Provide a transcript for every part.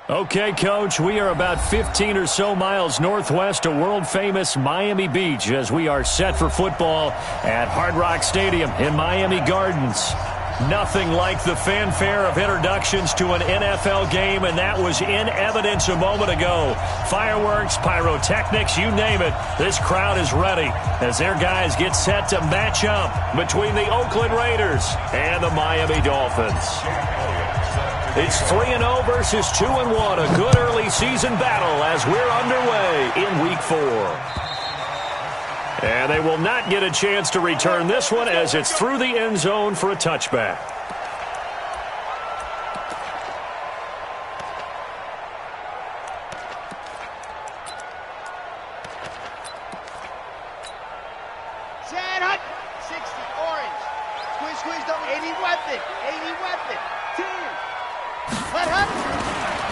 Okay, Coach, we are about 15 or so miles northwest of world-famous Miami Beach as we are set for football at Hard Rock Stadium in Miami Gardens. Nothing like the fanfare of introductions to an NFL game, and that was in evidence a moment ago. Fireworks, pyrotechnics, you name it. This crowd is ready as their guys get set to match up between the Oakland Raiders and the Miami Dolphins. It's 3-0 versus 2-1, a good early season battle as we're underway in Week 4. And they will not get a chance to return this one as it's through the end zone for a touchback. Chad Hunt, 60, orange. Squeeze, double, 80 weapon, 10.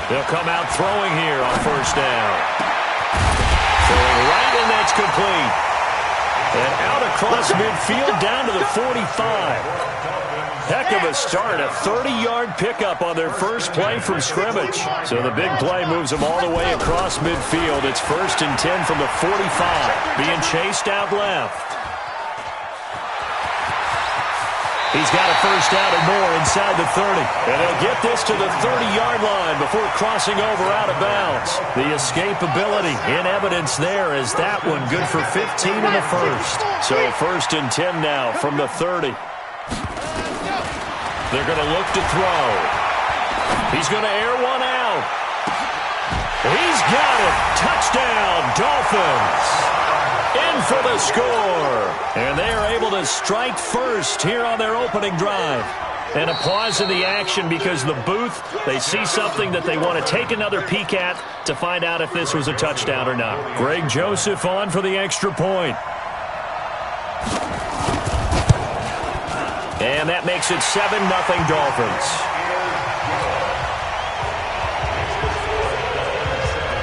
They'll come out throwing here on first down. Throwing right, and that's complete. And out across midfield down to the 45. Heck of a start, a 30-yard pickup on their first play from scrimmage. So the big play moves them all the way across midfield. It's 1st and 10 from the 45, being chased out left. He's got a first down and more inside the 30. And he'll get this to the 30-yard line before crossing over out of bounds. The escapability in evidence there is that one good for 15 in the first. So 1st and 10 now from the 30. They're going to look to throw. He's going to air one out. He's got it. Touchdown, Dolphins. In for the score. And they are able to strike first here on their opening drive. And a pause in the action because the booth, they see something that they want to take another peek at to find out if this was a touchdown or not. Greg Joseph on for the extra point. And that makes it 7-0 Dolphins.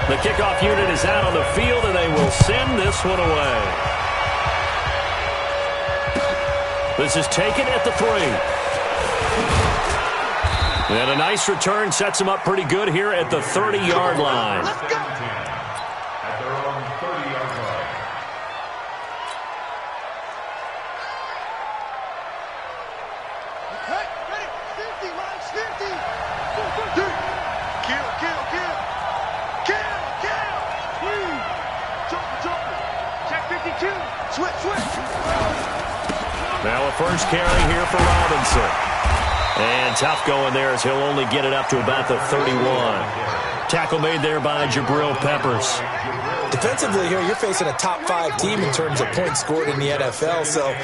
The kickoff unit is out on the field, and they will send this one away. This is taken at the 3. And a nice return sets them up pretty good here at the 30-yard line. At their own 30-yard line. Cut, ready, 50, Miles, 50. Kill. Check 52. Switch. Now a first carry here for Robinson. And tough going there as he'll only get it up to about the 31. Tackle made there by Jabril Peppers. Defensively here, you're facing a top 5 team in terms of points scored in the NFL. So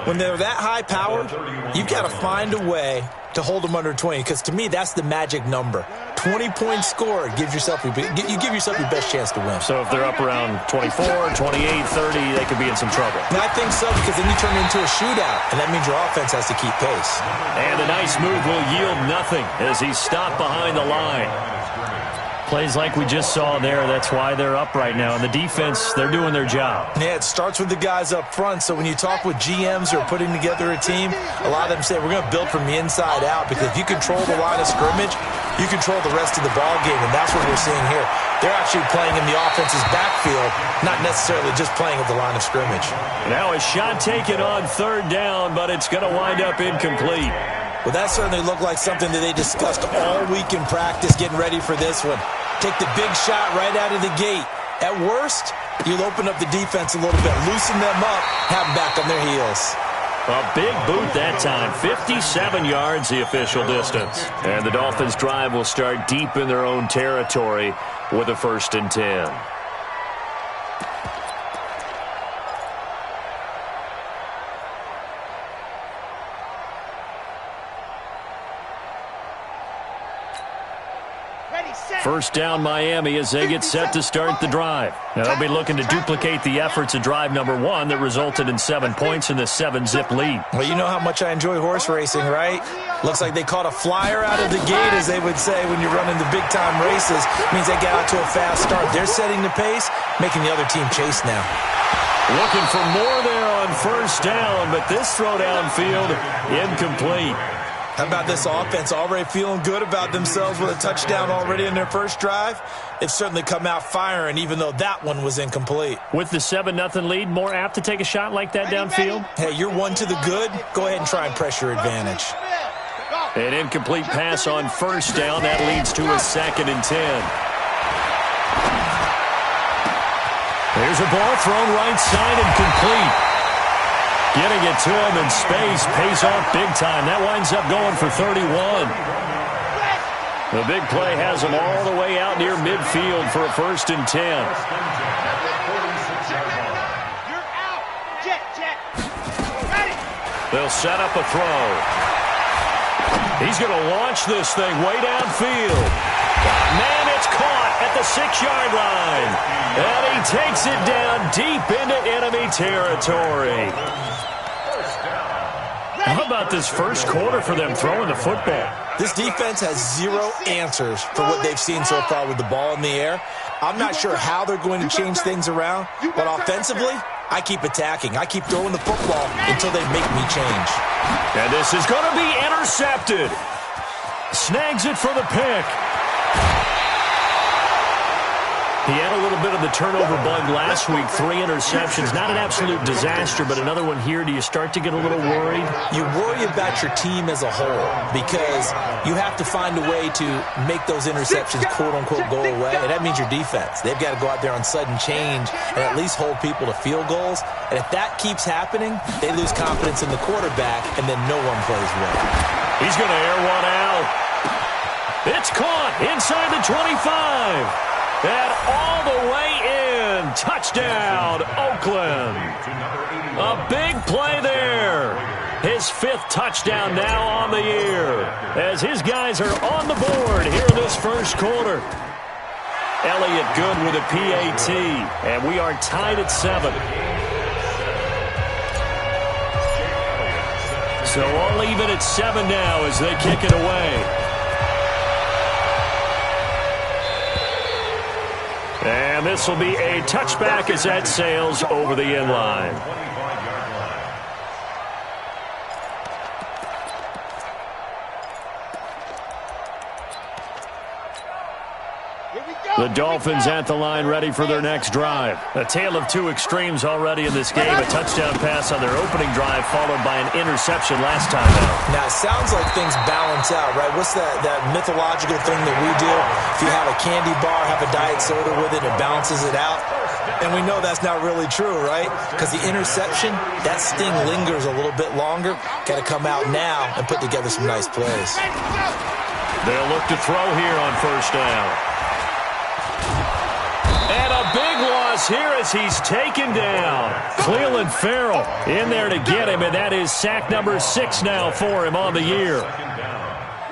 when they're that high powered, you've got to find a way to hold them under 20. Because to me, that's the magic number. 20 points scored, you give yourself your best chance to win. So if they're up around 24, 28, 30, they could be in some trouble. And I think so, because then you turn it into a shootout, and that means your offense has to keep pace. And a nice move will yield nothing as he's stopped behind the line. Plays like we just saw there, that's why they're up right now. And the defense, they're doing their job. Yeah, it starts with the guys up front. So when you talk with GMs who are putting together a team, a lot of them say we're going to build from the inside out, because if you control the line of scrimmage, you control the rest of the ball game, and that's what we're seeing here. They're actually playing in the offense's backfield, not necessarily just playing at the line of scrimmage. Now a shot taken on 3rd down, but it's going to wind up incomplete. Well, that certainly looked like something that they discussed all week in practice, getting ready for this one. Take the big shot right out of the gate. At worst, you'll open up the defense a little bit, loosen them up, have them back on their heels. A big boot that time, 57 yards the official distance. And the Dolphins' drive will start deep in their own territory with a 1st and 10. First down Miami as they get set to start the drive. Now they'll be looking to duplicate the efforts of drive number 1 that resulted in 7 points in the 7-zip lead. Well, you know how much I enjoy horse racing, right? Looks like they caught a flyer out of the gate, as they would say when you're running the big-time races. Means they got out to a fast start. They're setting the pace, making the other team chase now. Looking for more there on first down, but this throw downfield incomplete. How about this offense already feeling good about themselves with a touchdown already in their first drive? They've certainly come out firing, even though that one was incomplete. With the 7-0 lead, more apt to take a shot like that downfield? Hey, you're one to the good. Go ahead and try and press your advantage. An incomplete pass on first down. That leads to a 2nd and 10. There's a ball thrown right side and complete. Getting it to him in space pays off big time. That winds up going for 31. The big play has him all the way out near midfield for a 1st and 10. You're out. Jet. Ready. They'll set up a throw. He's going to launch this thing way downfield. Man, it's caught at the 6-yard line. And he takes it down deep into enemy territory. How about this first quarter for them throwing the football? This defense has zero answers for what they've seen so far with the ball in the air. I'm not sure how they're going to change things around, but offensively, I keep attacking. I keep throwing the football until they make me change. And this is going to be intercepted. Snags it for the pick. He had a little bit of the turnover bug last week, 3 interceptions. Not an absolute disaster, but another one here. Do you start to get a little worried? You worry about your team as a whole because you have to find a way to make those interceptions, quote-unquote, go away, and that means your defense. They've got to go out there on sudden change and at least hold people to field goals. And if that keeps happening, they lose confidence in the quarterback, and then no one plays well. He's going to air one out. It's caught inside the 25. And all the way in. Touchdown, Oakland. A big play there. His 5th touchdown now on the year as his guys are on the board here in this first quarter. Elliott good with a PAT, and we are tied at 7. So all even at 7 now as they kick it away. And this will be a touchback as that sails over the end line. The Dolphins at the line ready for their next drive. A tale of 2 extremes already in this game. A touchdown pass on their opening drive followed by an interception last time out. Now, it sounds like things balance out, right? What's that mythological thing that we do? If you have a candy bar, have a diet soda with it, it balances it out. And we know that's not really true, right? Because the interception, that sting lingers a little bit longer. Got to come out now and put together some nice plays. They'll look to throw here on first down. And a big loss here as he's taken down. Cleveland Farrell in there to get him, and that is sack number 6 now for him on the year.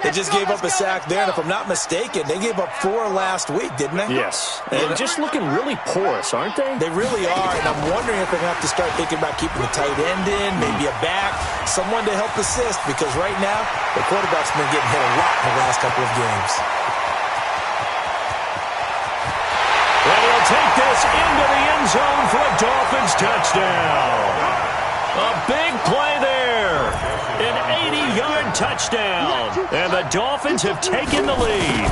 They just gave up a sack there, and if I'm not mistaken, they gave up 4 last week, didn't they? Yes, and just looking really porous, aren't they? They really are, and I'm wondering if they're going to have to start thinking about keeping the tight end in, maybe a back, someone to help assist, because right now, the quarterback's been getting hit a lot in the last couple of games. And he'll take this into the end zone for a Dolphins touchdown. A big play there. An 80-yard touchdown. And the Dolphins have taken the lead.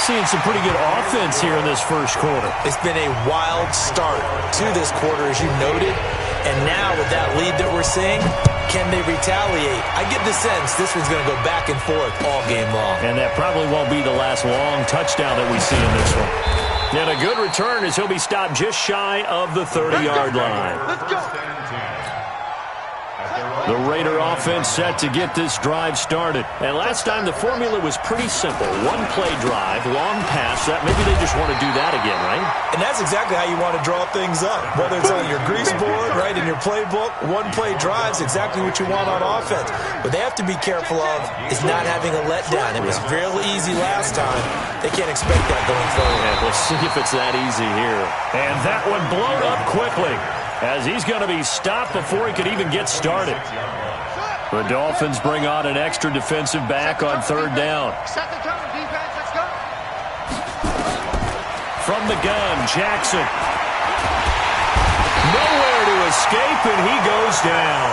Seeing some pretty good offense here in this first quarter. It's been a wild start to this quarter, as you noted. And now with that lead that we're seeing, can they retaliate? I get the sense this one's going to go back and forth all game long. And that probably won't be the last long touchdown that we see in this one. And a good return as he'll be stopped just shy of the 30-yard line. Let's go. The Raider offense set to get this drive started. And last time the formula was pretty simple. One play drive, long pass. That maybe they just want to do that again, right? And that's exactly how you want to draw things up. Whether it's on your grease board, right, in your playbook, one play drive's exactly what you want on offense. What they have to be careful of is not having a letdown. It was real easy last time. They can't expect that going forward. And we'll see if it's that easy here. And that one blown up quickly, as he's going to be stopped before he could even get started. The Dolphins bring on an extra defensive back on third down. Set the tone, defense. Let's go. From the gun, Jackson. Nowhere to escape, and he goes down.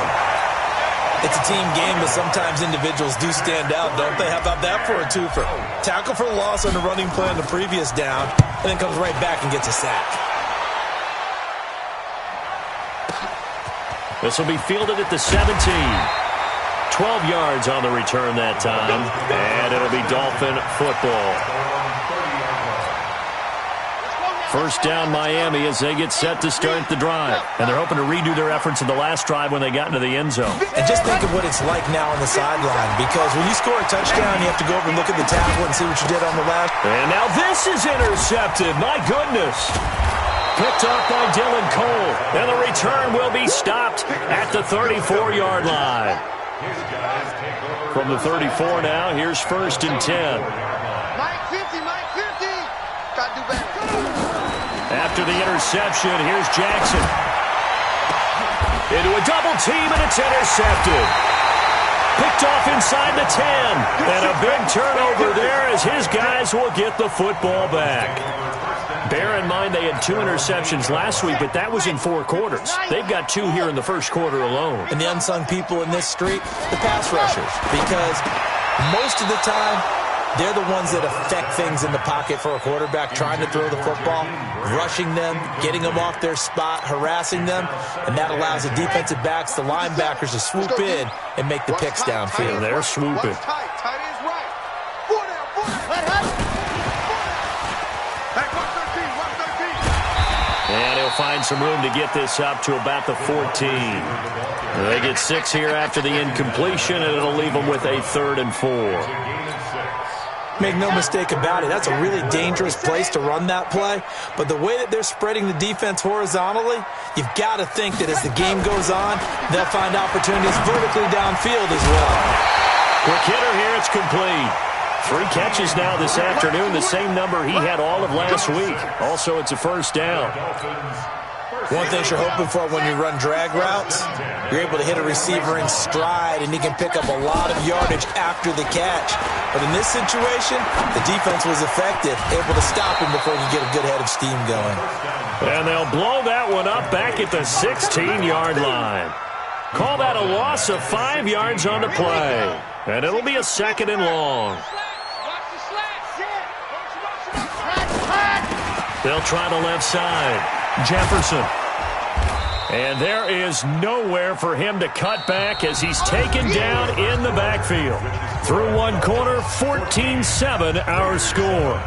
It's a team game, but sometimes individuals do stand out, don't they? How about that for a twofer? Tackle for loss on the running play on the previous down, and then comes right back and gets a sack. This will be fielded at the 17. 12 yards on the return that time, and it'll be Dolphin football. First down Miami as they get set to start the drive. And they're hoping to redo their efforts in the last drive when they got into the end zone. And just think of what it's like now on the sideline, because when you score a touchdown, you have to go over and look at the tackle and see what you did on the last. And now this is intercepted. My goodness. Picked off by Dylan Cole. And the return will be stopped at the 34-yard line. From the 34 now, here's 1st and 10. Mike 50, Mike 50. Got to do better. After the interception, here's Jackson. Into a double team, and it's intercepted. Picked off inside the 10. And a big turnover there as his guys will get the football back. Bear in mind they had 2 interceptions last week, but that was in 4 quarters. They've got 2 here in the first quarter alone. And the unsung people in this streak, the pass rushers, because most of the time, they're the ones that affect things in the pocket for a quarterback, trying to throw the football, rushing them, getting them off their spot, harassing them, and that allows the defensive backs, the linebackers, to swoop in and make the picks downfield. They're swooping. Tight is right. 4 down, 4 down. Hey, 113. And he'll find some room to get this up to about the 14. They get 6 here after the incompletion, and it'll leave them with a 3rd and 4. Make no mistake about it, that's a really dangerous place to run that play. But the way that they're spreading the defense horizontally, you've got to think that as the game goes on, they'll find opportunities vertically downfield as well. Quick hitter here, it's complete. 3 catches now this afternoon, the same number he had all of last week. Also, it's a 1st down. One thing you're hoping for when you run drag routes, you're able to hit a receiver in stride, and he can pick up a lot of yardage after the catch. But in this situation, the defense was effective, able to stop him before he get a good head of steam going. And they'll blow that one up back at the 16-yard line. Call that a loss of 5 yards on the play. And it'll be a 2nd and long. They'll try the left side. Jefferson. And there is nowhere for him to cut back as he's taken down in the backfield. Through 1 quarter, 14-7 our score.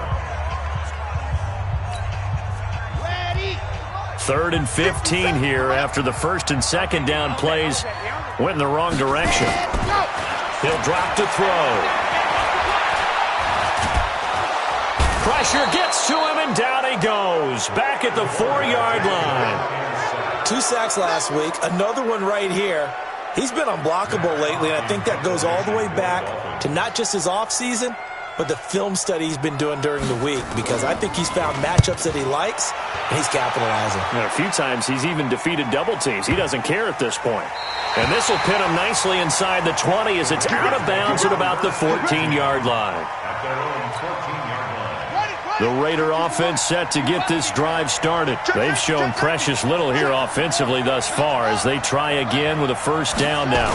3rd and 15 here after the 1st and 2nd down plays went in the wrong direction. He'll drop to throw. Pressure gets to him, and down he goes. Back at the 4-yard line. 2 sacks last week, another one right here. He's been unblockable lately, and I think that goes all the way back to not just his offseason, but the film study he's been doing during the week, because I think he's found matchups that he likes, and he's capitalizing. And a few times he's even defeated double teams. He doesn't care at this point. And this will pin him nicely inside the 20 as it's out of bounds at about the 14-yard line. The Raider offense set to get this drive started. They've shown precious little here offensively thus far as they try again with a 1st down now.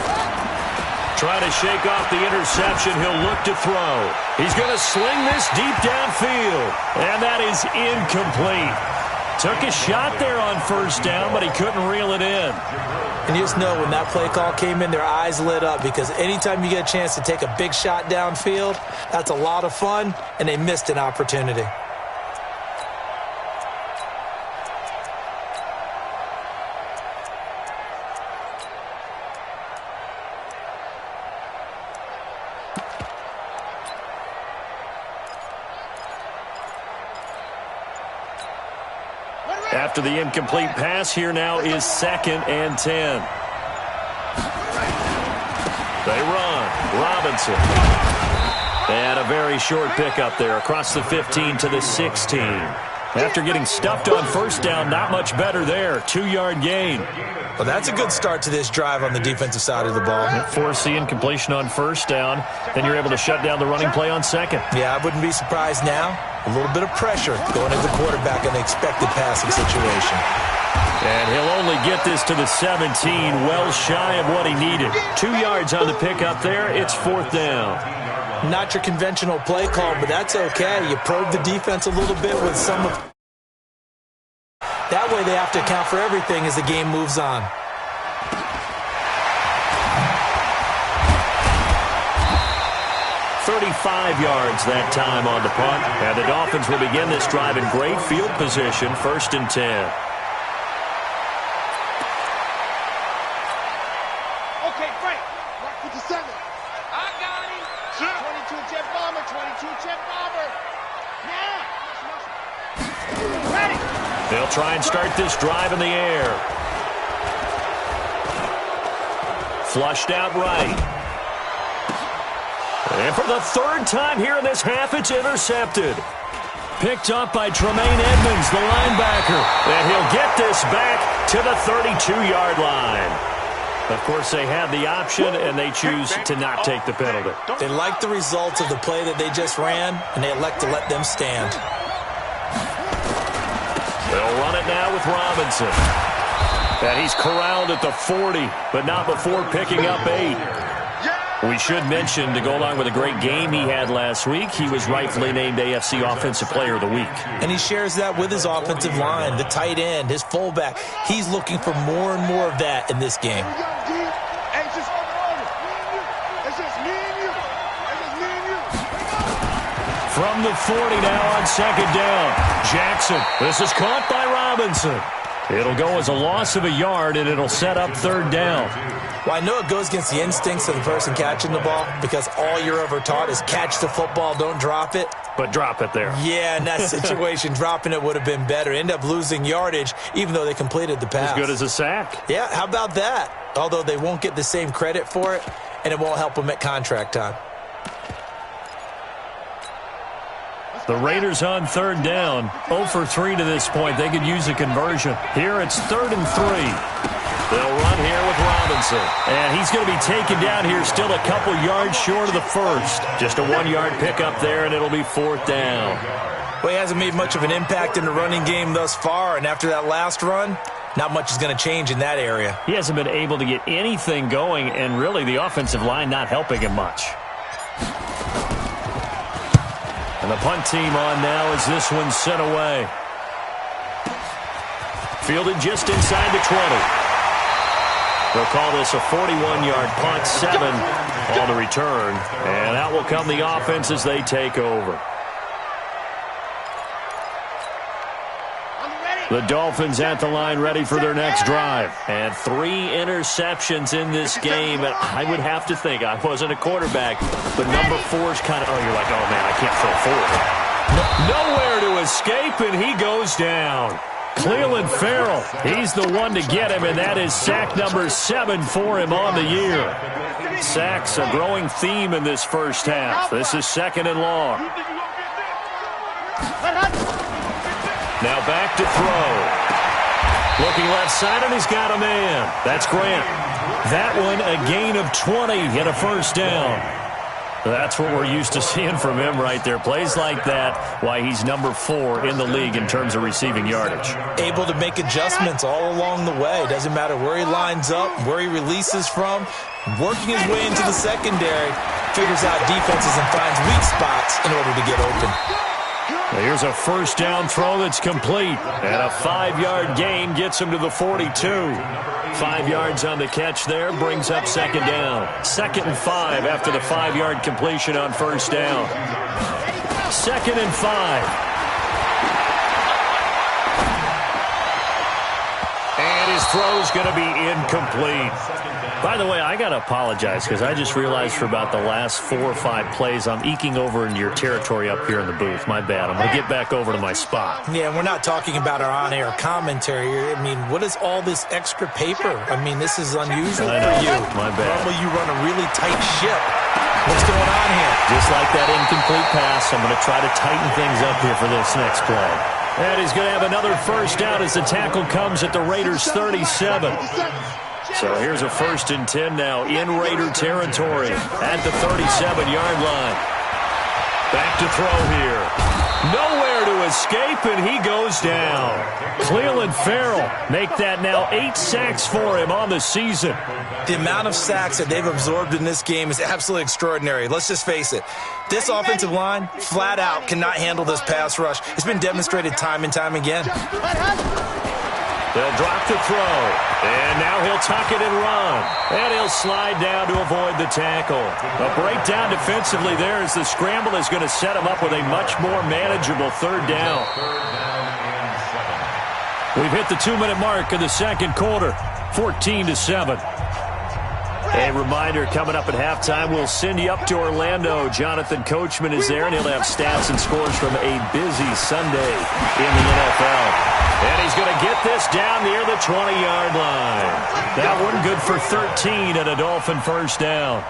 Trying to shake off the interception. He'll look to throw. He's going to sling this deep downfield. And that is incomplete. Took a shot there on 1st down, but he couldn't reel it in. And you just know when that play call came in, their eyes lit up, because anytime you get a chance to take a big shot downfield, that's a lot of fun, and they missed an opportunity. After the incomplete pass, here now is 2nd and 10. They run. Robinson. And a very short pickup there across the 15 to the 16. After getting stuffed on 1st down, not much better there. 2-yard gain. Well, that's a good start to this drive on the defensive side of the ball. Force the incompletion on 1st down. Then you're able to shut down the running play on 2nd. Yeah, I wouldn't be surprised now. A little bit of pressure going into the quarterback in the expected passing situation. And he'll only get this to the 17, well shy of what he needed. 2 yards on the pickup there. It's 4th down. Not your conventional play call, but that's okay. You probe the defense a little bit with some of... That way they have to account for everything as the game moves on. "35 yards that time on the punt. And the Dolphins will begin this drive in great field position, 1st and 10. Okay, Frank. Rock with the 7. I got him. 22 jet bomber, 22 jet bomber. Now. Ready. They'll try and start this drive in the air. Flushed out right. And for the 3rd time here in this half, it's intercepted. Picked up by Tremaine Edmonds, the linebacker. And he'll get this back to the 32-yard line. Of course, they had the option, and they choose to not take the penalty. They like the results of the play that they just ran, and they elect to let them stand. They'll run it now with Robinson. And he's corralled at the 40, but not before picking up 8. We should mention, to go along with a great game he had last week, he was rightfully named AFC Offensive Player of the Week. And he shares that with his offensive line, the tight end, his fullback. He's looking for more and more of that in this game. From the 40 now on 2nd down. Jackson, this is caught by Robinson. It'll go as a loss of a yard, and it'll set up 3rd down. Well, I know it goes against the instincts of the person catching the ball because all you're ever taught is catch the football, don't drop it. But drop it there. Yeah, in that situation, dropping it would have been better. End up losing yardage, even though they completed the pass. As good as a sack. Yeah, how about that? Although they won't get the same credit for it, and it won't help them at contract time. The Raiders on 3rd down. 0 for 3 to this point. They could use a conversion. Here it's 3rd and 3. They'll run here with Robinson. And he's going to be taken down here still a couple yards short of the 1st. Just a 1-yard pickup there, and it'll be 4th down. Well, he hasn't made much of an impact in the running game thus far, and after that last run, not much is going to change in that area. He hasn't been able to get anything going, and really the offensive line not helping him much. And the punt team on now as this one's sent away. Fielded just inside the 20. They'll call this a 41-yard punt, 7 on the return. And out will come the offense as they take over. The Dolphins at the line ready for their next drive. And 3 interceptions in this game. And I would have to think, I wasn't a quarterback, but number 4's kind of, oh, you're like, oh, man, I can't throw 4. Nowhere to escape, and he goes down. Cleveland Farrell, he's the one to get him, and that is sack number 7 for him on the year. Sacks a growing theme in this first half. This is 2nd and long. Now back to throw. Looking left side, and he's got a man. That's Grant. That one, a gain of 20 and a 1st down. That's what we're used to seeing from him right there. Plays like that, why he's number 4 in the league in terms of receiving yardage. Able to make adjustments all along the way. Doesn't matter where he lines up, where he releases from. Working his way into the secondary, figures out defenses and finds weak spots in order to get open. Here's a 1st down throw that's complete. And a 5-yard gain gets him to the 42. 5 yards on the catch there, brings up 2nd down. 2nd and 5 after the 5-yard completion on 1st down. 2nd and 5. And his throw's going to be incomplete. By the way, I got to apologize because I just realized for about the last 4 or 5 plays I'm eking over into your territory up here in the booth. My bad. I'm going to get back over to my spot. Yeah, we're not talking about our on-air commentary. I mean, what is all this extra paper? I mean, this is unusual for you. My bad. Normally you run a really tight ship. What's going on here? Just like that incomplete pass, I'm going to try to tighten things up here for this next play. And he's going to have another 1st down as the tackle comes at the Raiders' 37. So here's a 1st and 10 now in Raider territory at the 37-yard line. Back to throw here. Nowhere to escape. escape, and he goes down. Cleveland Farrell make that now 8 sacks for him on the season. The amount of sacks that they've absorbed in this game is absolutely extraordinary. Let's just face it. This offensive line, flat out, cannot handle this pass rush. It's been demonstrated time and time again. They'll drop the throw, and now he'll tuck it and run. And he'll slide down to avoid the tackle. A breakdown defensively there as the scramble is going to set him up with a much more manageable third down. We've hit the 2-minute mark in the second quarter, 14-7. A reminder, coming up at halftime, we'll send you up to Orlando. Jonathan Coachman is there, and he'll have stats and scores from a busy Sunday in the NFL. And he's going to get this down near the 20-yard line. That one good for 13 and a Dolphin first down.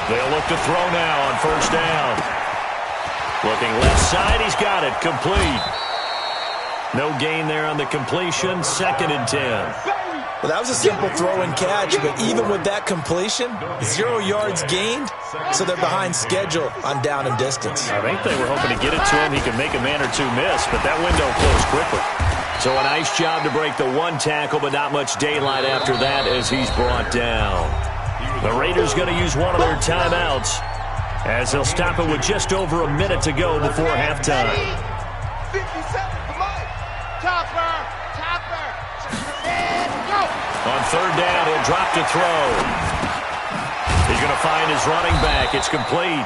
They'll look to throw now on first down. Looking left side, he's got it, complete. No gain there on the completion, 2nd and 10. Well, that was a simple throw and catch, but even with that completion, 0 yards gained, so they're behind schedule on down and distance. I think they were hoping to get it to him. He could make a man or two miss, but that window closed quickly. So a nice job to break the one tackle, but not much daylight after that as he's brought down. The Raiders going to use one of their timeouts as they'll stop it with just over a minute to go before halftime. 57, come on. Topper. On third down, he'll drop to throw. He's going to find his running back. It's complete.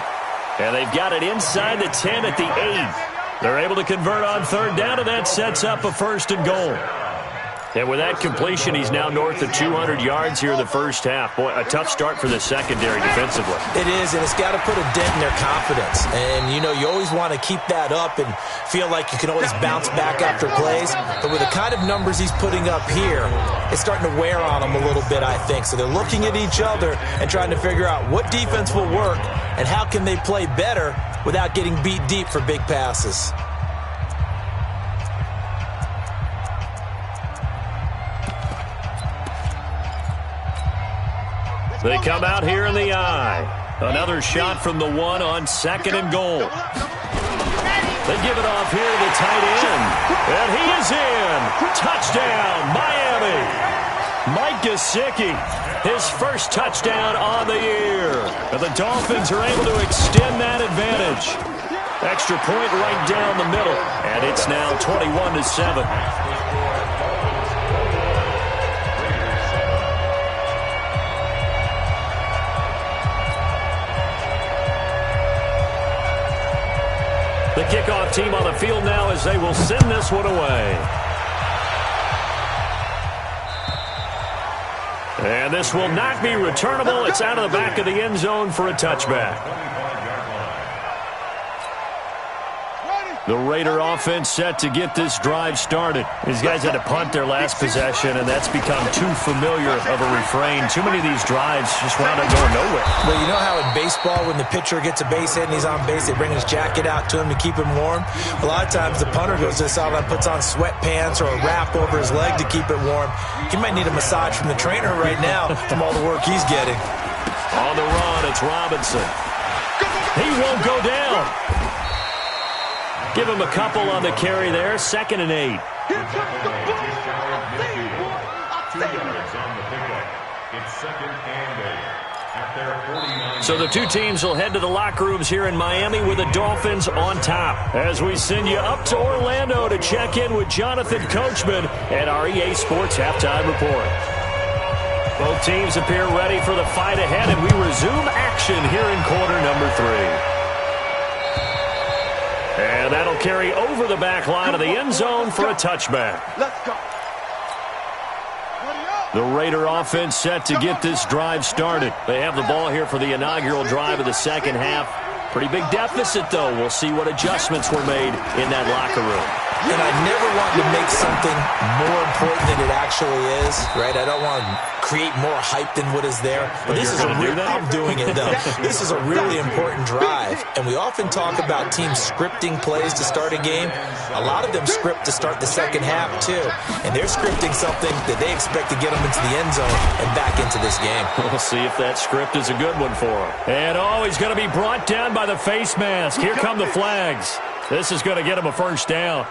And they've got it inside the 10 at the 8. They're able to convert on third down, and that sets up a 1st and goal. And with that completion, he's now north of 200 yards here in the first half. Boy, a tough start for the secondary defensively. It is, and it's got to put a dent in their confidence. And, you know, you always want to keep that up and feel like you can always bounce back after plays. But with the kind of numbers he's putting up here, it's starting to wear on them a little bit, I think. So they're looking at each other and trying to figure out what defense will work and how can they play better without getting beat deep for big passes. They come out here in the eye. Another shot from the 1 on 2nd and goal. They give it off here to the tight end. And he is in. Touchdown, Miami. Mike Gesicki, his first touchdown on the year. And the Dolphins are able to extend that advantage. Extra point right down the middle. And it's now 21-7. The kickoff team on the field now as they will send this one away. And this will not be returnable. It's out of the back of the end zone for a touchback. The Raider offense set to get this drive started. These guys had to punt their last possession, and that's become too familiar of a refrain. Too many of these drives just wound up going nowhere. Well, you know how in baseball, when the pitcher gets a base hit and he's on base, they bring his jacket out to him to keep him warm? A lot of times the punter goes this out and puts on sweatpants or a wrap over his leg to keep it warm. He might need a massage from the trainer right now from all the work he's getting. On the run, it's Robinson. He won't go down. Give him a couple on the carry there. 2nd and 8. So the two teams will head to the locker rooms here in Miami with the Dolphins on top. As we send you up to Orlando to check in with Jonathan Coachman at our EA Sports Halftime Report. Both teams appear ready for the fight ahead, and we resume action here in quarter number 3. And that'll carry over the back line of the end zone for a touchback. Let's go. The Raider offense set to get this drive started. They have the ball here for the inaugural drive of the second half. Pretty big deficit, though. We'll see what adjustments were made in that locker room. And I never want to make something more important than it actually is, right? I don't want to create more hype than what is there. But this is I'm doing it, though. This is a really important drive, and we often talk about teams scripting plays to start a game. A lot of them script to start the second half, too, and they're scripting something that they expect to get them into the end zone and back into this game. We'll see if that script is a good one for him. And, he's going to be brought down by the face mask. Here come the flags. This is going to get him a first down.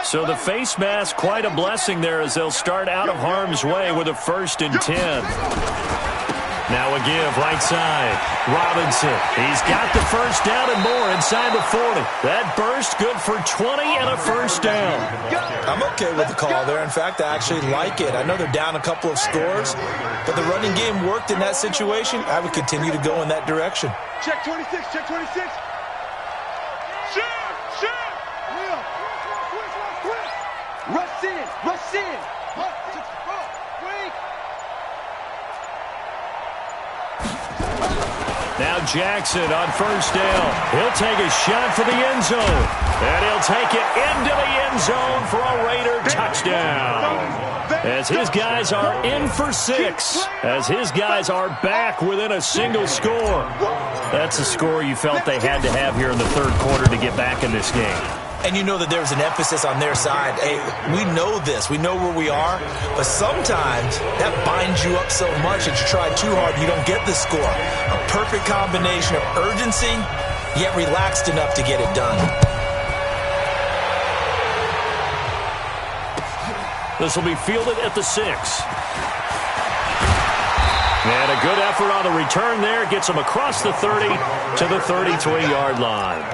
So the face mask, quite a blessing there as they'll start out of harm's way with a 1st and 10. Now a give right side. Robinson, he's got the first down and more inside the 40. That burst good for 20 and a first down. I'm okay with the call there. In fact, I actually like it. I know they're down a couple of scores, but the running game worked in that situation. I would continue to go in that direction. Check 26, check 26. Rush in, rush in. Now Jackson on first down. He'll take a shot for the end zone. And he'll take it into the end zone for a Raider touchdown. As his guys are in for 6. As his guys are back within a single score. That's a score you felt they had to have here in the third quarter to get back in this game. And you know that there was an emphasis on their side. Hey, we know this. We know where we are. But sometimes that binds you up so much that you try too hard and you don't get the score. A perfect combination of urgency, yet relaxed enough to get it done. This will be fielded at the 6. And a good effort on the return there. Gets him across the 30 to the 33-yard line.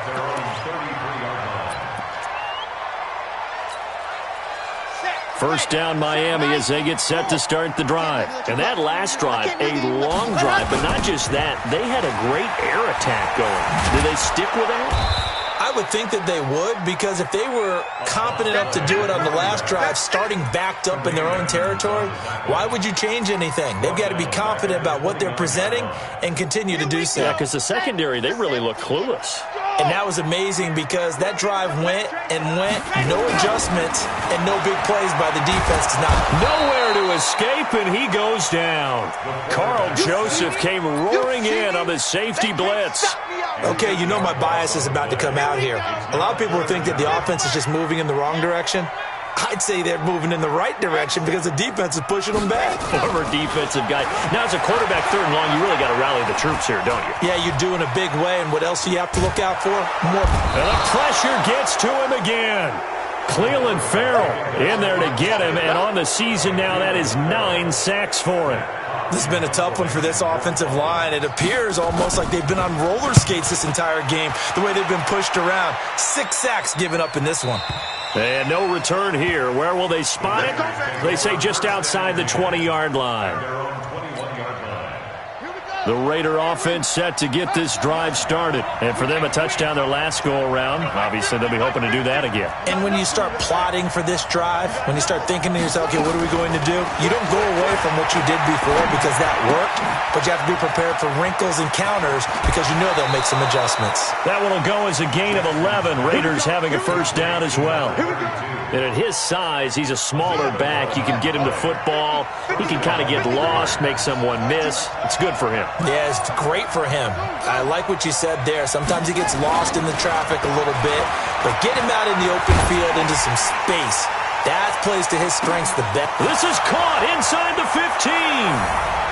First down Miami as they get set to start the drive. And that last drive, a long drive, but not just that. They had a great air attack going. Do they stick with that? I would think that they would, because if they were competent enough to do it on the last drive, starting backed up in their own territory, why would you change anything? They've got to be confident about what they're presenting and continue to do so. Yeah, because the secondary, they really look clueless. And that was amazing because that drive went and went, no adjustments and no big plays by the defense tonight. Nowhere to escape, and he goes down. Carl Joseph came roaring in on the safety blitz. Okay, you know my bias is about to come out here. A lot of people think that the offense is just moving in the wrong direction. I'd say they're moving in the right direction because the defense is pushing them back. Former defensive guy. Now, as a quarterback, 3rd and long, you really got to rally the troops here, don't you? Yeah, you do in a big way. And what else do you have to look out for? More. And the pressure gets to him again. Cleveland Farrell in there to get him. And on the season now, that is 9 sacks for him. This has been a tough one for this offensive line. It appears almost like they've been on roller skates this entire game, the way they've been pushed around. 6 sacks given up in this one. And no return here. Where will they spot it? They say just outside the 20-yard line. The Raider offense set to get this drive started. And for them, a touchdown their last go-around. Obviously, they'll be hoping to do that again. And when you start plotting for this drive, when you start thinking to yourself, okay, what are we going to do? You don't go away from what you did before because that worked, but you have to be prepared for wrinkles and counters because you know they'll make some adjustments. That one will go as a gain of 11. Raiders having a first down as well. And at his size, he's a smaller back. You can get him the football. He can kind of get lost, make someone miss. It's good for him. Yeah, it's great for him. I like what you said there. Sometimes he gets lost in the traffic a little bit, but get him out in the open field into some space. That plays to his strengths the best. This is caught inside the 15.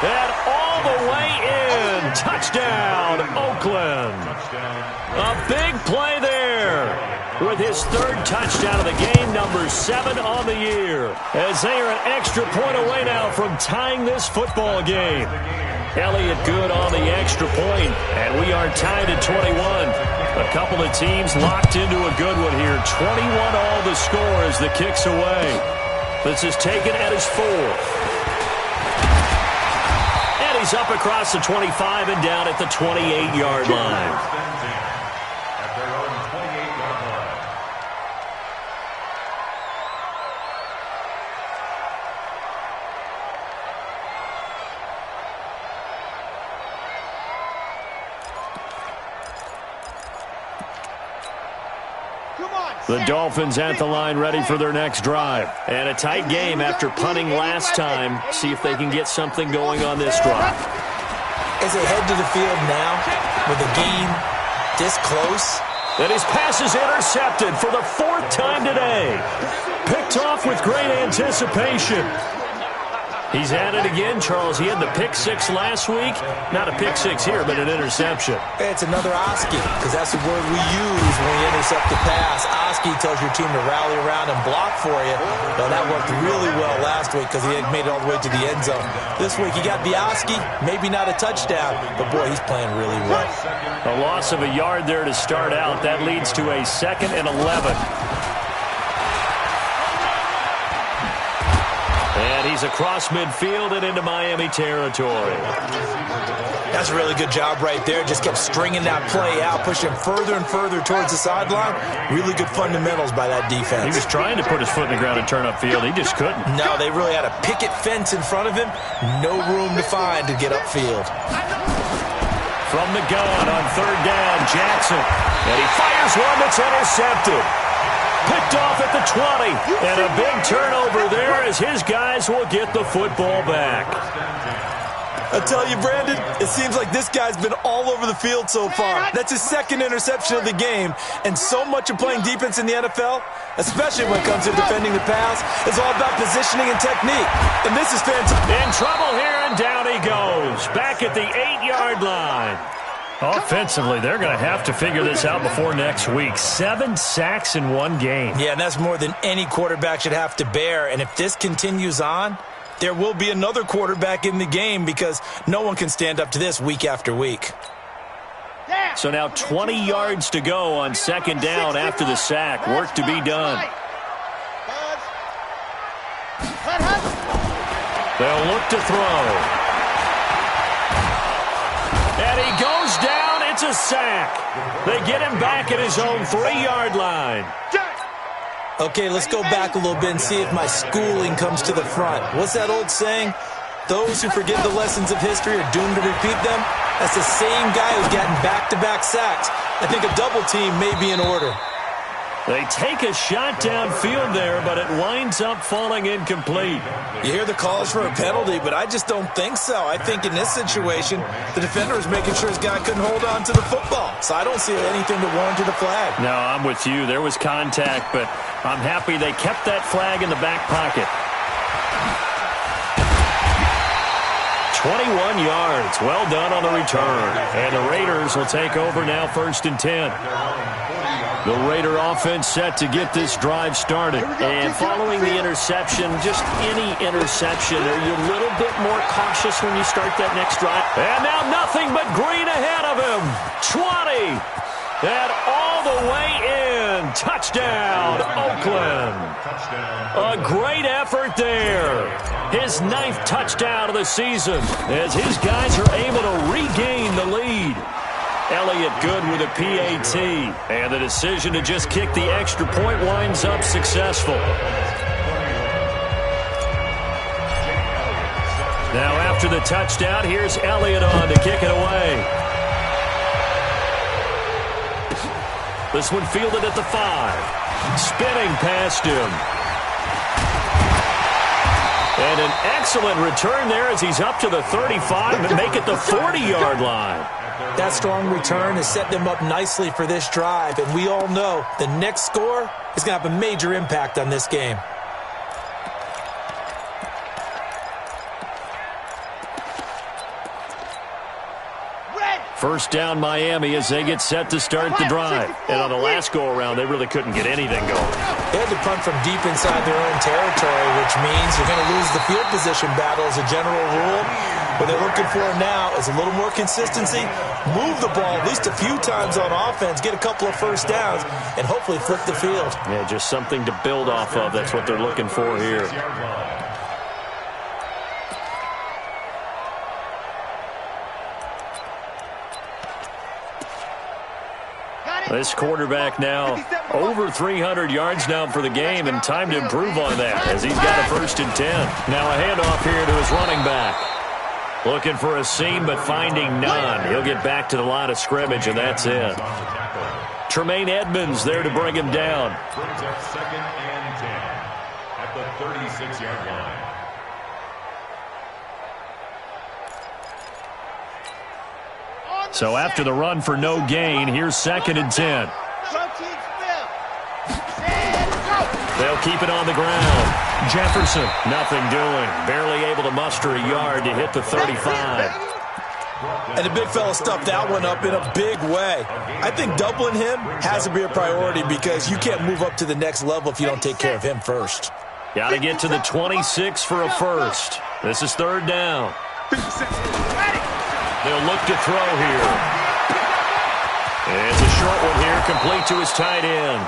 And all the way in. Touchdown, Oakland. A big play there with his 3rd touchdown of the game, number 7 on the year. As they are an extra point away now from tying this football game. Elliott good on the extra point, and we are tied at 21. A couple of teams locked into a good one here. 21 all the score as the kick's away. This is taken at his 4th. And he's up across the 25 and down at the 28-yard line. The Dolphins at the line ready for their next drive. And a tight game after punting last time. See if they can get something going on this drive. As they head to the field now with the game this close. And his pass is intercepted for the 4th time today. Picked off with great anticipation. He's at it again, Charles. He had the pick 6 last week. Not a pick 6 here, but an interception. It's another Oski, because that's the word we use when we intercept the pass. Oski tells your team to rally around and block for you. Well, that worked really well last week because he had made it all the way to the end zone. This week he got the Oski, maybe not a touchdown, but boy, he's playing really well. A loss of a yard there to start out. That leads to a 2nd and 11. And he's across midfield and into Miami territory. That's a really good job right there. Just kept stringing that play out, pushing further and further towards the sideline. Really good fundamentals by that defense. He was trying to put his foot in the ground and turn upfield. He just couldn't. No, they really had a picket fence in front of him. No room to find to get upfield. From the gun on 3rd down, Jackson. And he fires one that's intercepted. Picked off at the 20. And a big turnover there as his guys will get the football back. I tell you, Brandon, it seems like this guy's been all over the field so far. That's his 2nd interception of the game. And so much of playing defense in the NFL, especially when it comes to defending the pass, is all about positioning and technique. And this is fantastic. In trouble here, and down he goes. Back at the 8-yard line. Offensively, they're going to have to figure this out before next week. 7 sacks in one game. Yeah, and that's more than any quarterback should have to bear. And if this continues on, there will be another quarterback in the game because no one can stand up to this week after week. So now 20 yards to go on 2nd down after the sack. Work to be done. They'll look to throw. And he goes down. It's a sack. They get him back at his own 3-yard line. Okay, let's go back a little bit and see if my schooling comes to the front. What's that old saying? Those who forget the lessons of history are doomed to repeat them. That's the same guy who's gotten back-to-back sacks. I think a double team may be in order. They take a shot downfield there, but it winds up falling incomplete. You hear the calls for a penalty, but I just don't think so. I think in this situation, the defender is making sure his guy couldn't hold on to the football. So I don't see anything to warrant a flag. No, I'm with you. There was contact, but I'm happy they kept that flag in the back pocket. 21 yards. Well done on the return. And the Raiders will take over now, 1st and 10. The Raider offense set to get this drive started. And following the interception, just any interception, are you a little bit more cautious when you start that next drive? And now nothing but green ahead of him. 20. And all the way in. Touchdown, Oakland. A great effort there. His 9th touchdown of the season as his guys are able to regain the lead. Elliott good with a PAT. And the decision to just kick the extra point winds up successful. Now after the touchdown, here's Elliott on to kick it away. This one fielded at the 5. Spinning past him. And an excellent return there as he's up to the 35 and make it the 40-yard line. That strong return has set them up nicely for this drive, and we all know the next score is going to have a major impact on this game. First down Miami as they get set to start the drive. And on the last go-around, they really couldn't get anything going. They had to punt from deep inside their own territory, which means you're going to lose the field position battle as a general rule. What they're looking for now is a little more consistency, move the ball at least a few times on offense, get a couple of first downs, and hopefully flip the field. Yeah, just something to build off of. That's what they're looking for here. This quarterback now over 300 yards now for the game, and time to improve on that as he's got a 1st and 10. Now a handoff here to his running back. Looking for a seam, but finding none. He'll get back to the line of scrimmage, and that's it. Tremaine Edmonds there to bring him down. Brings up 2nd and 10 at the 36-yard line. So after the run for no gain, here's 2nd and 10. They'll keep it on the ground. Jefferson, nothing doing. Barely able to muster a yard to hit the 35. And the big fella stuffed that one up in a big way. I think doubling him has to be a priority because you can't move up to the next level if you don't take care of him first. Got to get to the 26 for a first. This is 3rd down. They'll look to throw here. It's a short one here, complete to his tight end.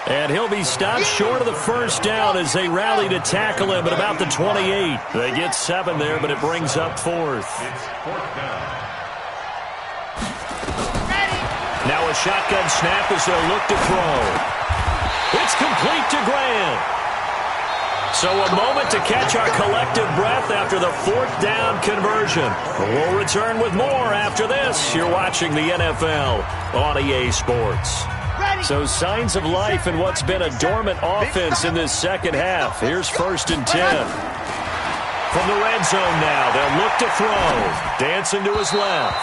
And he'll be stopped short of the first down as they rally to tackle him at about the 28. They get 7 there, but it brings up 4th. It's 4th down. Now a shotgun snap as they'll look to throw. It's complete to Grant. So a moment to catch our collective breath after the 4th down conversion. We'll return with more after this. You're watching the NFL on EA Sports. So signs of life in what's been a dormant offense in this second half. Here's 1st and 10. From the red zone now, they'll look to throw. Dancing to his left.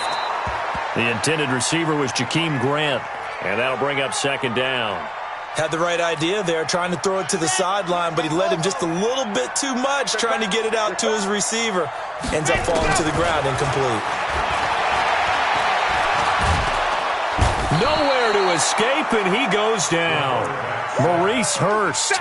The intended receiver was Jakeem Grant, and that'll bring up 2nd down. Had the right idea there, trying to throw it to the sideline, but he led him just a little bit too much, trying to get it out to his receiver. Ends up falling to the ground, incomplete. Nowhere to escape, and he goes down. Maurice Hurst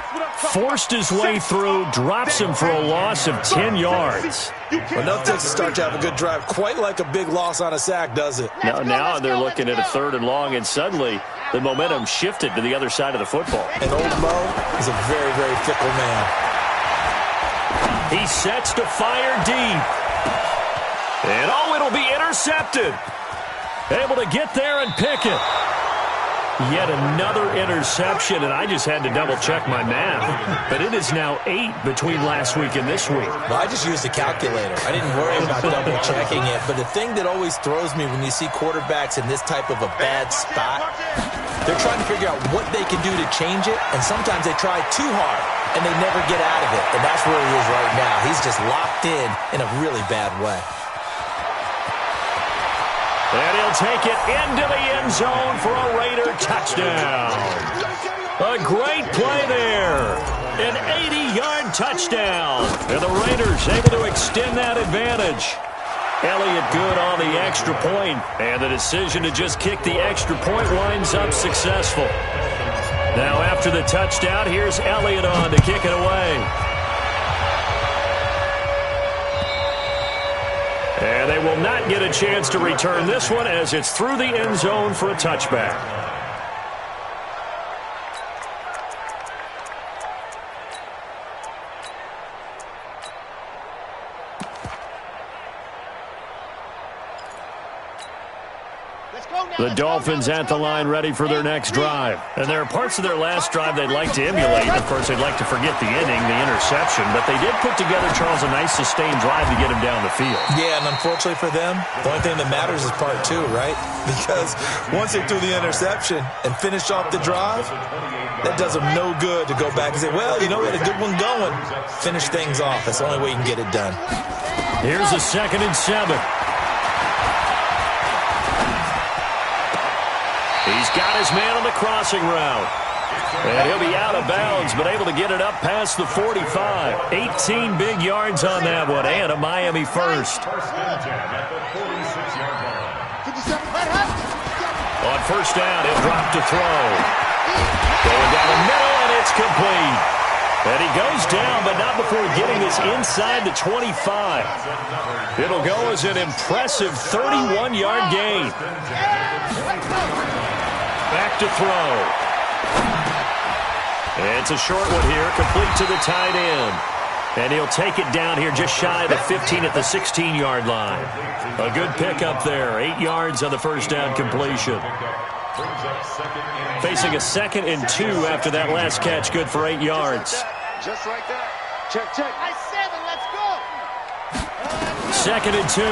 forced his way through, drops him for a loss of 10 yards. Enough takes to start to have a good drive. Quite like a big loss on a sack, does it? Now they're looking at a 3rd and long, and suddenly the momentum shifted to the other side of the football. And old Mo is a very, very fickle man. He sets to fire deep. And it'll be intercepted. Able to get there and pick it. Yet another interception, and I just had to double-check my math. But it is now 8 between last week and this week. Well, I just used a calculator. I didn't worry about double-checking it. But the thing that always throws me when you see quarterbacks in this type of a bad spot, they're trying to figure out what they can do to change it, and sometimes they try too hard, and they never get out of it. And that's where he is right now. He's just locked in a really bad way. And he'll take it into the end zone for a Raider touchdown. A great play there. An 80-yard touchdown. And the Raiders able to extend that advantage. Elliott good on the extra point, and the decision to just kick the extra point winds up successful. Now after the touchdown, here's Elliott on to kick it away. And they will not get a chance to return this one as it's through the end zone for a touchback. The Dolphins at the line ready for their next drive. And there are parts of their last drive they'd like to emulate. Of course, they'd like to forget the ending, the interception. But they did put together, Charles, a nice sustained drive to get him down the field. Yeah, and unfortunately for them, the only thing that matters is part 2, right? Because once they threw the interception and finished off the drive, that does them no good to go back and say, well, you know, we had a good one going. Finish things off. That's the only way you can get it done. Here's a 2nd and 7. He's got his man on the crossing route. And he'll be out of bounds, but able to get it up past the 45. 18 big yards on that one, and a Miami first. On first down, he'll drop to throw. Going down the middle, and it's complete. And he goes down, but not before getting this inside the 25. It'll go as an impressive 31-yard gain. Back to throw. It's a short one here, complete to the tight end. And he'll take it down here just shy of the 15 at the 16-yard line. A good pickup there, 8 yards on the first down completion. Facing a 2nd and 2 after that last catch, good for 8 yards. Just like that. Check, check. I 7, let's go. 2nd and 2.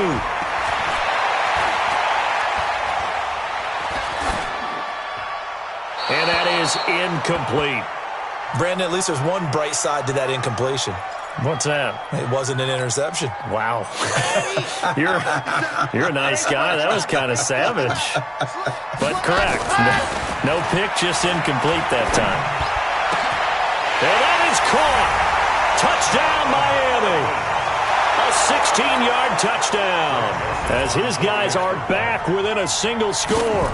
And that is incomplete. Brandon, at least there's one bright side to that incompletion. What's that? It wasn't an interception. Wow. You're a nice guy. That was kind of savage. But correct. No pick, just incomplete that time. And that is caught. Touchdown, Miami. A 16-yard touchdown as his guys are back within a single score.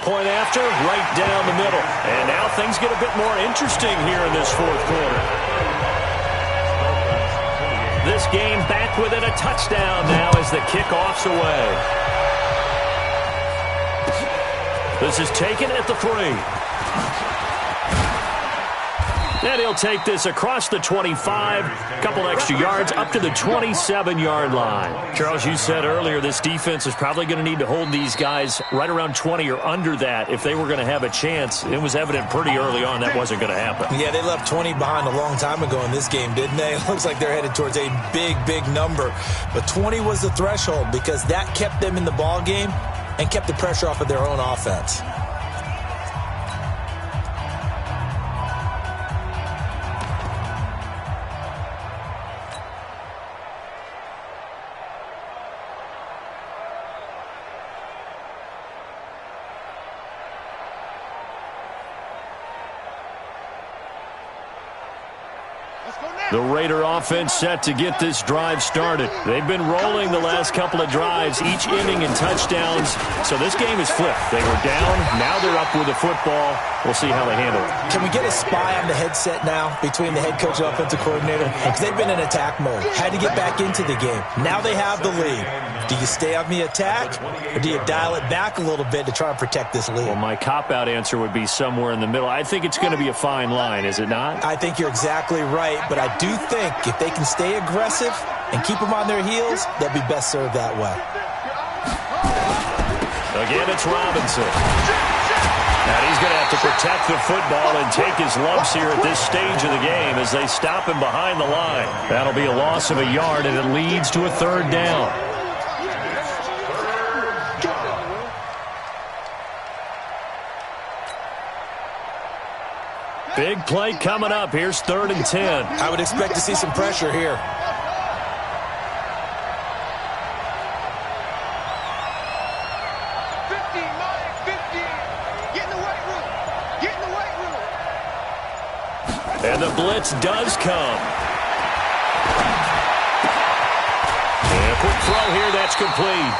Point after, right down the middle. And now things get a bit more interesting here in this fourth quarter. This game back within a touchdown now as the kickoff's away. This is taken at the 3. And he'll take this across the 25, a couple extra yards, up to the 27-yard line. Charles, you said earlier this defense is probably going to need to hold these guys right around 20 or under that if they were going to have a chance. It was evident pretty early on that wasn't going to happen. Yeah, they left 20 behind a long time ago in this game, didn't they? It looks like they're headed towards a big, big number. But 20 was the threshold because that kept them in the ball game and kept the pressure off of their own offense. The Raider offense set to get this drive started. They've been rolling the last couple of drives, each inning in touchdowns. So this game is flipped. They were down. Now they're up with the football. We'll see how they handle it. Can we get a spy on the headset now between the head coach and offensive coordinator? Because they've been in attack mode. Had to get back into the game. Now they have the lead. Do you stay on the attack, or do you dial it back a little bit to try and protect this lead? Well, my cop-out answer would be somewhere in the middle. I think it's going to be a fine line, is it not? I think you're exactly right, but I do think if they can stay aggressive and keep them on their heels, they'll be best served that way. Again, it's Robinson. And he's going to have to protect the football and take his lumps here at this stage of the game as they stop him behind the line. That'll be a loss of a yard, and it leads to a third down. Big play coming up. Here's 3rd and 10. I would expect to see some pressure here. And the blitz does come. And a quick throw here. That's complete.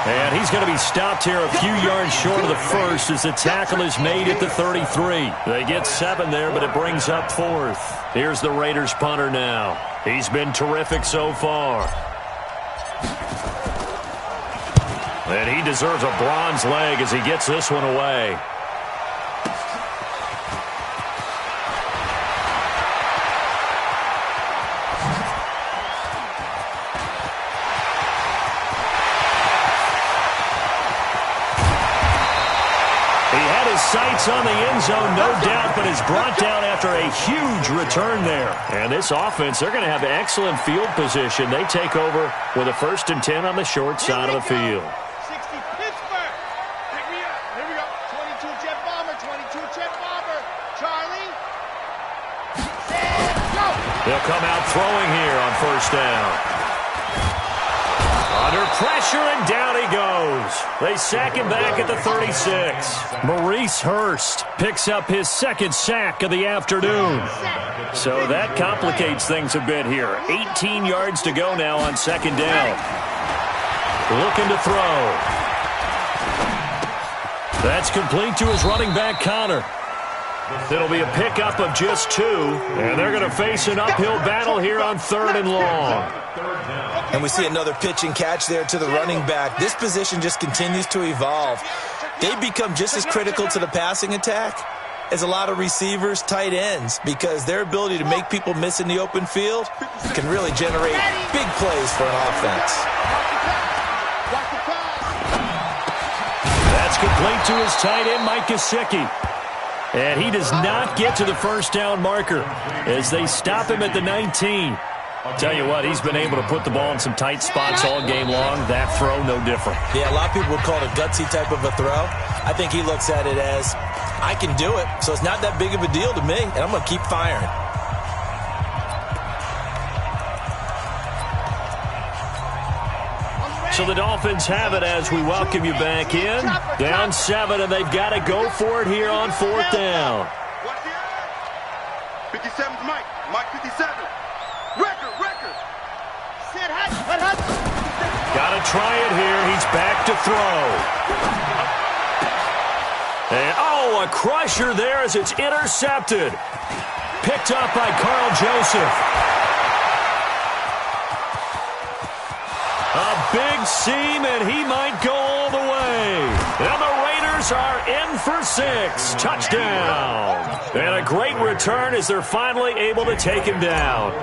And he's going to be stopped here a few yards short of the first as the tackle is made at the 33. They get 7 there, but it brings up 4th. Here's the Raiders punter now. He's been terrific so far. And he deserves a bronze leg as he gets this one away. Sights on the end zone, no doubt, but is brought down after a huge return there. And this offense, they're going to have excellent field position. They take over with a 1st and 10 on the short side of the field. 60 Pittsburgh. Here we go. 22 jet bomber, 22 jet bomber. Charlie. Go. They'll come out throwing here on 1st down. Under pressure, and down he goes. They sack him back at the 36. Maurice Hurst picks up his 2nd sack of the afternoon. So that complicates things a bit here. 18 yards to go now on 2nd down. Looking to throw. That's complete to his running back, Connor. It'll be a pickup of just 2, and they're going to face an uphill battle here on 3rd and long. And we see another pitch and catch there to the running back. This position just continues to evolve. They become just as critical to the passing attack as a lot of receivers, tight ends, because their ability to make people miss in the open field can really generate big plays for an offense. That's complete to his tight end, Mike Gesicki. And he does not get to the 1st down marker as they stop him at the 19. Tell you what, he's been able to put the ball in some tight spots all game long. That throw, no different. Yeah, a lot of people would call it a gutsy type of a throw. I think he looks at it as, I can do it, so it's not that big of a deal to me, and I'm going to keep firing. So the Dolphins have it as we welcome you back in. Down 7, and they've got to go for it here on 4th down. 57's Mike. Mike 57. Record. Got to try it here. He's back to throw. And, a crusher there as it's intercepted. Picked up by Carl Joseph. A big seam, and he might go all the way. And the Raiders are in for 6. Touchdown. And a great return as they're finally able to take him down.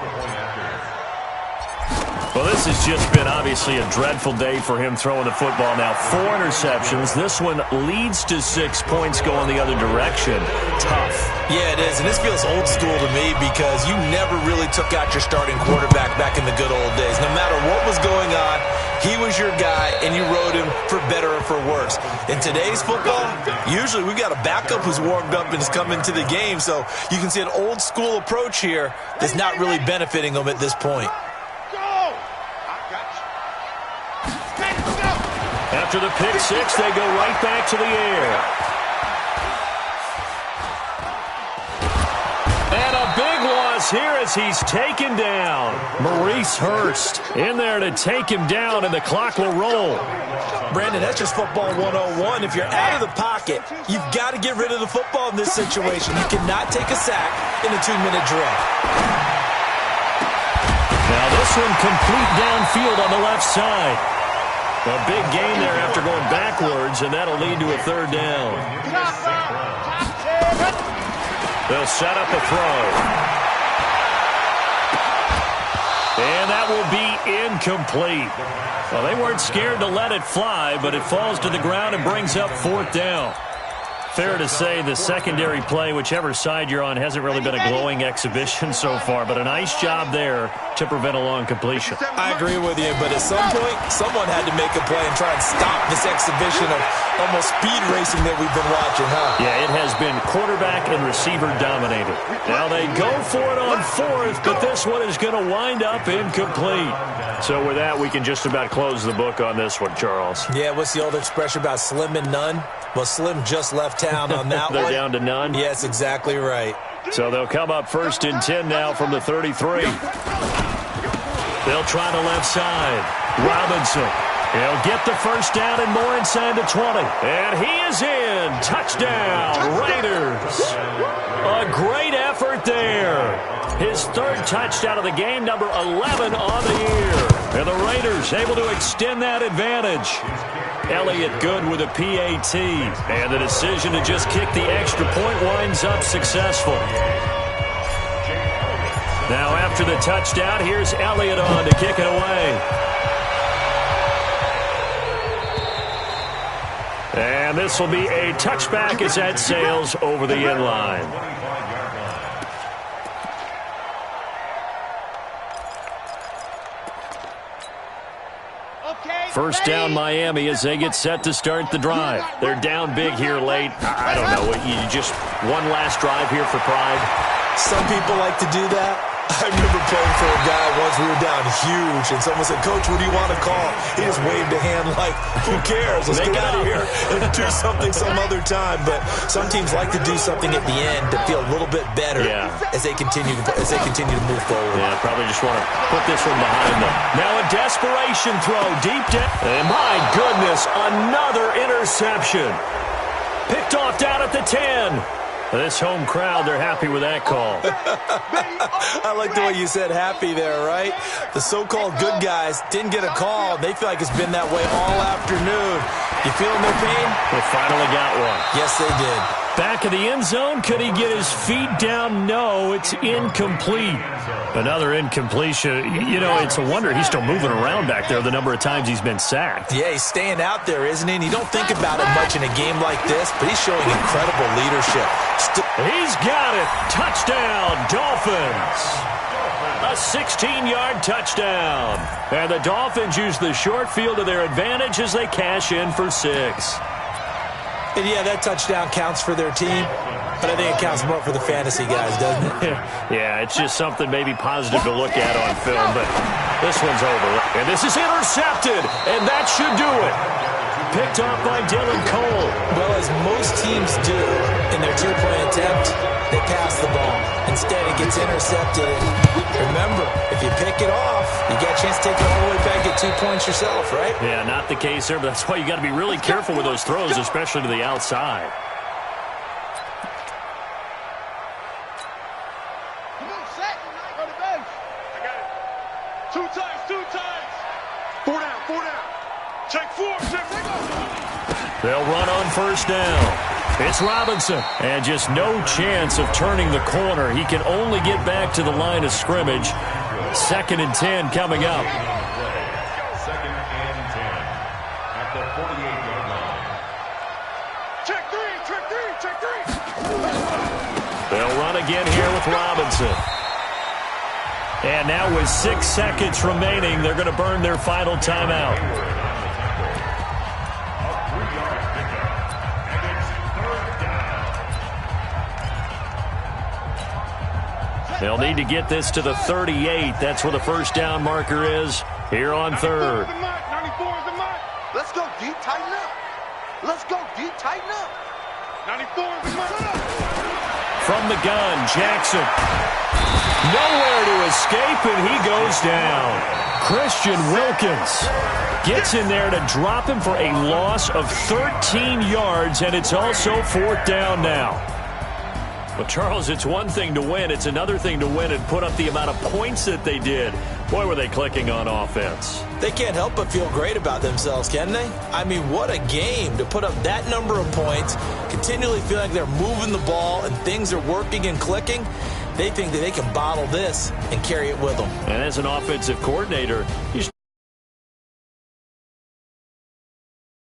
Well, this has just been obviously a dreadful day for him throwing the football. Now 4 interceptions. This one leads to 6 points going the other direction. Tough. Yeah, it is, and this feels old school to me because you never really took out your starting quarterback back in the good old days. No matter what was going on, he was your guy, and you rode him for better or for worse. In today's football, usually we've got a backup who's warmed up and is coming to the game, so you can see an old school approach here that's not really benefiting them at this point. After the pick 6, they go right back to the air. And a big loss here as he's taken down. Maurice Hurst in there to take him down, and the clock will roll. Brandon, that's just football 101. If you're out of the pocket, you've got to get rid of the football in this situation. You cannot take a sack in a 2-minute drill. Now this one complete downfield on the left side. A big gain there after going backwards, and that'll lead to a 3rd down. They'll set up a throw. And that will be incomplete. Well, they weren't scared to let it fly, but it falls to the ground and brings up 4th down. Fair to say the secondary play, whichever side you're on, hasn't really been a glowing exhibition so far, but a nice job there to prevent a long completion. I agree with you, but at some point, someone had to make a play and try and stop this exhibition of almost speed racing that we've been watching, huh? Yeah, it has been quarterback and receiver dominated. Now they go for it on 4th, but this one is going to wind up incomplete. So with that, we can just about close the book on this one, Charles. Yeah, what's the old expression about slim and none? Well, Slim just left town on that They're one. down to none? Yes, exactly right. So they'll come up 1st and 10 now from the 33. They'll try the left side. Robinson. He'll get the 1st down and more inside the 20. And he is in. Touchdown, Raiders. A great effort there. His 3rd touchdown of the game, number 11 on the year. And the Raiders able to extend that advantage. Elliott good with a PAT. And the decision to just kick the extra point winds up successful. Now after the touchdown, here's Elliott on to kick it away. And this will be a touchback as that sails over the end line. First down Miami as they get set to start the drive. They're down big here late. I don't know. You just one last drive here for pride. Some people like to do that. I remember playing for a guy once. We were down huge, and someone said, "Coach, what do you want to call?" He just waved a hand like, "Who cares? Let's get out of here and do something some other time." But some teams like to do something at the end to feel a little bit better as they continue to move forward. Yeah, probably just want to put this one behind them. Now a desperation throw deep down. And my goodness, another interception. Picked off down at the 10. This home crowd, they're happy with that call. I like the way you said happy there, right? The so-called good guys didn't get a call. They feel like it's been that way all afternoon. You feeling their pain? They finally got one. Yes, they did. Back in the end zone. Could he get his feet down? No, it's incomplete. Another incompletion. You know, it's a wonder he's still moving around back there the number of times he's been sacked. Yeah, he's staying out there, isn't he? And you don't think about it much in a game like this, but he's showing incredible leadership. He's got it. Touchdown, Dolphins. A 16-yard touchdown. And the Dolphins use the short field to their advantage as they cash in for 6. And yeah, that touchdown counts for their team, but I think it counts more for the fantasy guys, doesn't it? Yeah, it's just something maybe positive to look at on film, but this one's over. And this is intercepted, and that should do it. Picked off by Dylan Cole. Well, as most teams do in their two-point attempt, they pass the ball. Instead, it gets intercepted. And remember, if you pick it off, you get a chance to take it all the way back, get 2 points yourself, right? Yeah, not the case there, but that's why you got to be really careful with those throws, especially to the outside. Come on, set. Go to bench. I got it. 2 times, 2 times. 4 down, 4 down. Check 4, check 4. They'll run on first down. It's Robinson, and just no chance of turning the corner. He can only get back to the line of scrimmage. 2nd and 10 coming up. 2nd and 10 at the 48-yard line. Check 3, check 3, check 3. They'll run again here with Robinson. And now with 6 seconds remaining, they're going to burn their final timeout. They'll need to get this to the 38. That's where the first down marker is here on 3rd. 94 is the mark. Let's go deep, tighten up. Let's go deep, tighten up. 94 is the mark. From the gun, Jackson. Nowhere to escape, and he goes down. Christian Wilkins gets in there to drop him for a loss of 13 yards, and it's also 4th down now. Well, Charles, it's one thing to win. It's another thing to win and put up the amount of points that they did. Boy, were they clicking on offense. They can't help but feel great about themselves, can they? I mean, what a game to put up that number of points, continually feel like they're moving the ball and things are working and clicking. They think that they can bottle this and carry it with them. And as an offensive coordinator, you